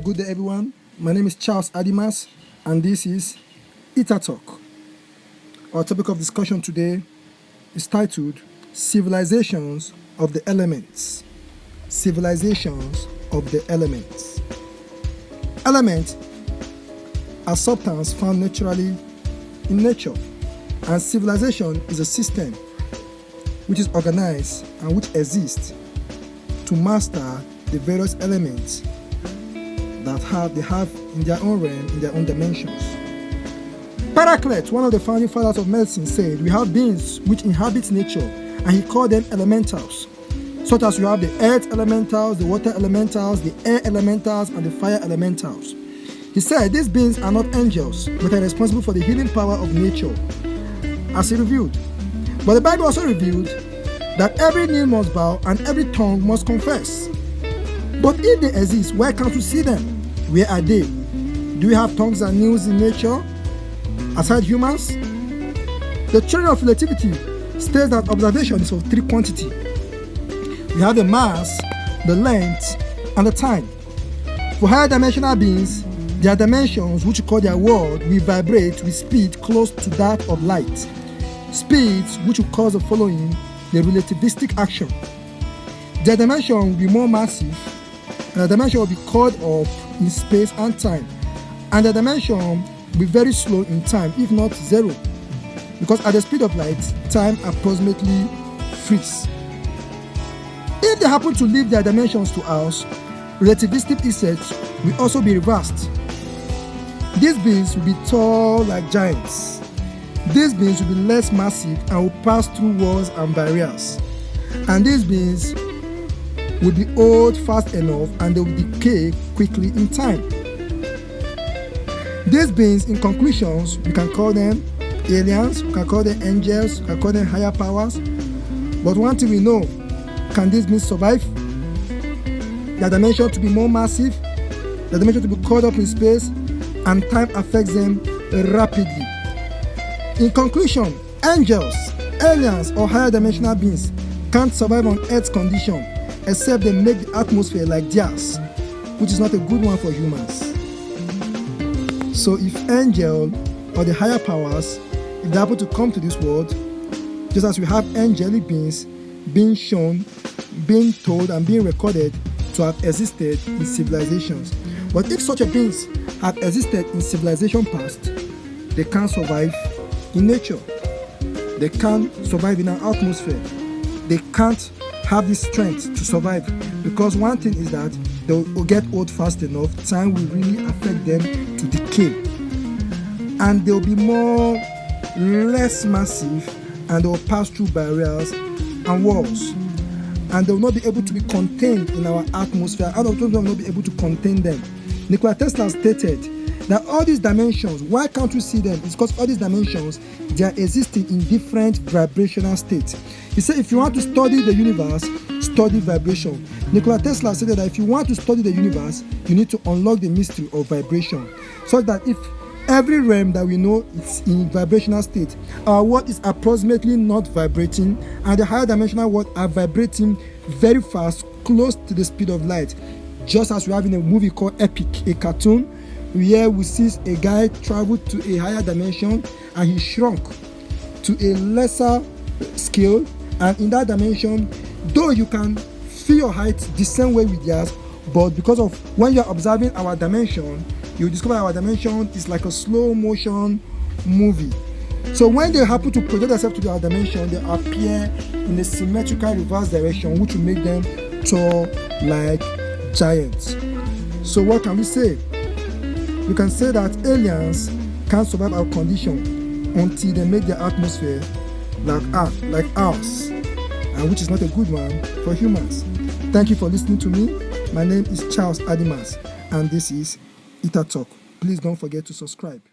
Good day, everyone. My name is Charles Adimas, and this is Ita Talk. Our topic of discussion today is titled Civilizations of the Elements. Civilizations of the Elements. Elements are substances found naturally in nature, and civilization is a system which is organized and which exists to master the various elements that they have in their own realm, in their own dimensions. Paracelsus, one of the founding fathers of medicine, said we have beings which inhabit nature, and he called them elementals, such as we have the earth elementals, the water elementals, the air elementals, and the fire elementals. He said these beings are not angels, but are responsible for the healing power of nature, as he revealed. But the Bible also revealed that every knee must bow and every tongue must confess. But if they exist, why can't we see them? Where are they? Do we have tongues and knees in nature aside humans? The theory of relativity states that observation is of three quantities. We have the mass, the length, and the time. For higher dimensional beings, their dimensions, which we call their world, will vibrate with speed close to that of light. Speeds which will cause the following: the relativistic action. Their dimension will be more massive, and the dimension will be caught up in space and time, and the dimension will be very slow in time, if not zero, because at the speed of light, time approximately freezes. If they happen to leave their dimensions to us, relativistic effects will also be reversed. These beings will be tall like giants. These beings will be less massive and will pass through walls and barriers. And these beings will be old fast enough and they will decay quickly in time. These beings, in conclusions, we can call them aliens, we can call them angels, we can call them higher powers. But one thing we know, can these beings survive? Their dimension to be more massive, their dimension to be caught up in space, and time affects them rapidly. In conclusion, angels, aliens, or higher dimensional beings can't survive on Earth's condition except they make the atmosphere like theirs, which is not a good one for humans. So if angel or the higher powers, if they happen to come to this world, just as we have angelic beings being shown, being told, and being recorded to have existed in civilizations. But if such a beings have existed in civilization past, they can't survive in nature. They can't survive in an atmosphere. They can't have the strength to survive, because one thing is that they will get old fast enough. Time will really affect them to decay, and they will be less massive, and they will pass through barriers and walls, and they will not be able to be contained in our atmosphere. Out of them will not be able to contain them. Nikola Tesla stated that all these dimensions, why can't we see them? It's because all these dimensions, they are existing in different vibrational states. He said if you want to study the universe, study vibration. Nikola Tesla said that if you want to study the universe, you need to unlock the mystery of vibration, so that if every realm that we know is in vibrational state, our world is approximately not vibrating, and the higher dimensional world are vibrating very fast, close to the speed of light. Just as we have in a movie called Epic, a cartoon, where we see a guy travel to a higher dimension and he shrunk to a lesser scale, and in that dimension, though you can feel your height the same way with theirs, but because of when you're observing our dimension, you discover our dimension is like a slow motion movie. So when they happen to project themselves to our dimension, they appear in a symmetrical reverse direction, which will make them tall like giants. So what can we say? We can say that aliens can't survive our condition until they make their atmosphere like ours, and which is not a good one for humans. Thank you for listening to me. My name is Charles Adimas, and this is Ita Talk. Please don't forget to subscribe.